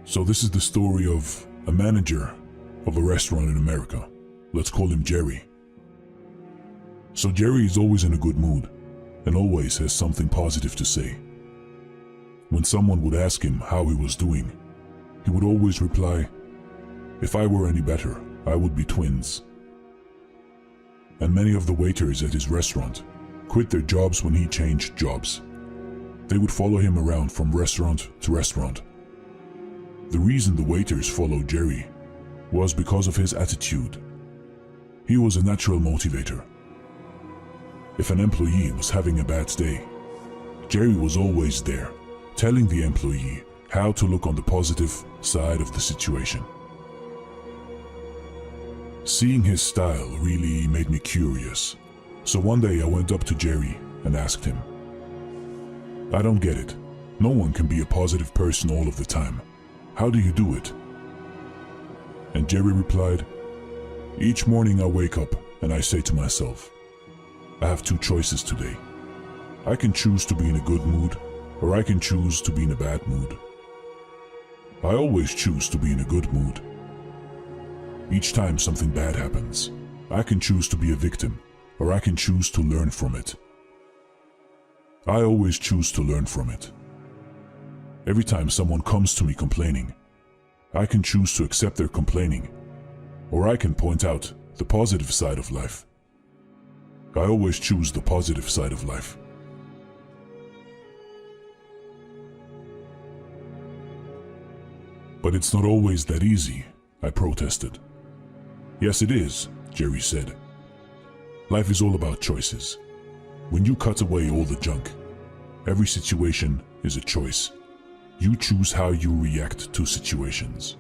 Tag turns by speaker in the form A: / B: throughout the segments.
A: So this is the story of a manager of a restaurant in America. Let's call him Jerry. So Jerry is always in a good mood and always has something positive to say. When someone would ask him how he was doing, he would always reply, "If I were any better, I would be twins." And many of the waiters at his restaurant quit their jobs when he changed jobs. They would follow him around from restaurant to restaurant. The reason the waiters followed Jerry was because of his attitude. He was a natural motivator. If an employee was having a bad day, Jerry was always there, telling the employee how to look on the positive side of the situation. Seeing his style really made me curious, so one day I went up to Jerry and asked him, "I don't get it. No one can be a positive person all of the time. How do you do it?" And Jerry replied, "Each morning I wake up and I say to myself, I have two choices today. I can choose to be in a good mood, or I can choose to be in a bad mood. I always choose to be in a good mood. Each time something bad happens, I can choose to be a victim, or I can choose to learn from it. I always choose to learn from it. Every time someone comes to me complaining, I can choose to accept their complaining, or I can point out the positive side of life. I always choose the positive side of life." "But it's not always that easy," I protested. "Yes, it is," Jerry said. "Life is all about choices. When you cut away all the junk, every situation is a choice. You choose how you react to situations.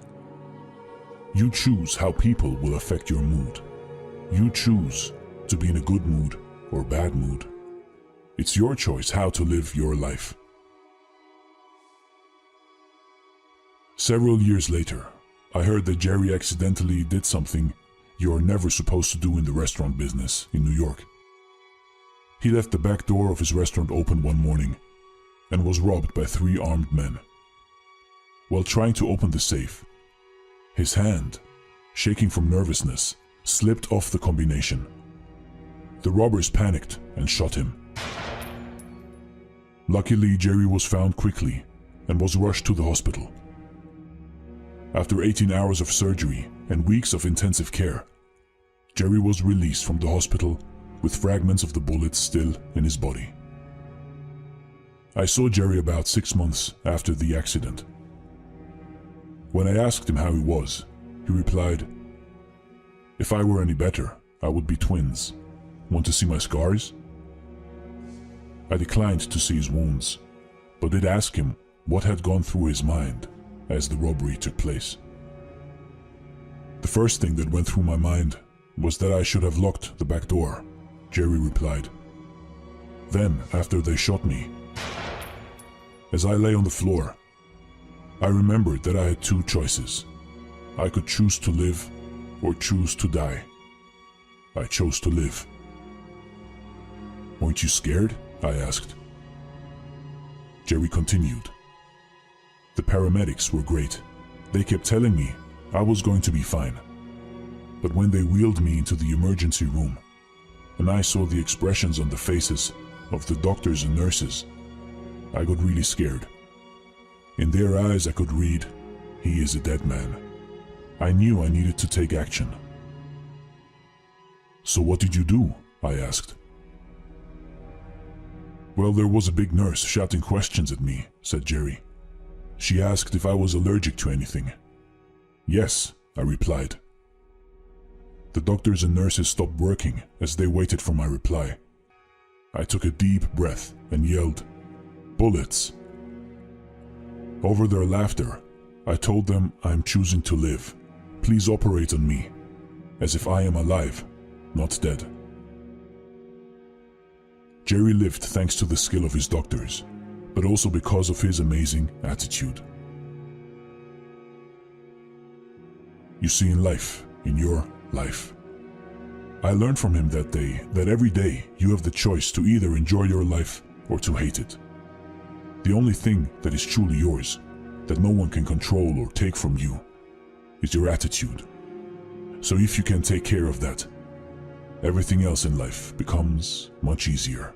A: You choose how people will affect your mood. You choose to be in a good mood or bad mood. It's your choice how to live your life." Several years later, I heard that Jerry accidentally did something you're never supposed to do in the restaurant business in New York. He left the back door of his restaurant open one morning and was robbed by 3 armed men. While trying to open the safe, his hand, shaking from nervousness, slipped off the combination. The robbers panicked and shot him. Luckily, Jerry was found quickly and was rushed to the hospital. After 18 hours of surgery and weeks of intensive care, Jerry was released from the hospital with fragments of the bullets still in his body. I saw Jerry about 6 months after the accident. When I asked him how he was, he replied, "If I were any better, I would be twins. Want to see my scars?" I declined to see his wounds, but did ask him what had gone through his mind as the robbery took place. "The first thing that went through my mind was that I should have locked the back door," Jerry replied. "Then, after they shot me, as I lay on the floor, I remembered that I had 2 choices. I could choose to live or choose to die. I chose to live." "Weren't you scared?" I asked. Jerry continued, "The paramedics were great. They kept telling me I was going to be fine. But when they wheeled me into the emergency room, and I saw the expressions on the faces of the doctors and nurses, I got really scared. In their eyes I could read, 'He is a dead man.' I knew I needed to take action." "So what did you do?" I asked. "Well, there was a big nurse shouting questions at me," said Jerry. "She asked if I was allergic to anything. Yes," I replied. The doctors and nurses stopped working as they waited for my reply. I took a deep breath and yelled, "Bullets!" Over their laughter, I told them I am choosing to live. Please operate on me, as if I am alive, not dead. Jerry lived thanks to the skill of his doctors, but also because of his amazing attitude. You see, in life, in your life, I learned from him that day that every day you have the choice to either enjoy your life or to hate it. The only thing that is truly yours that no one can control or take from you is your attitude. So if you can take care of that, everything else in life becomes much easier.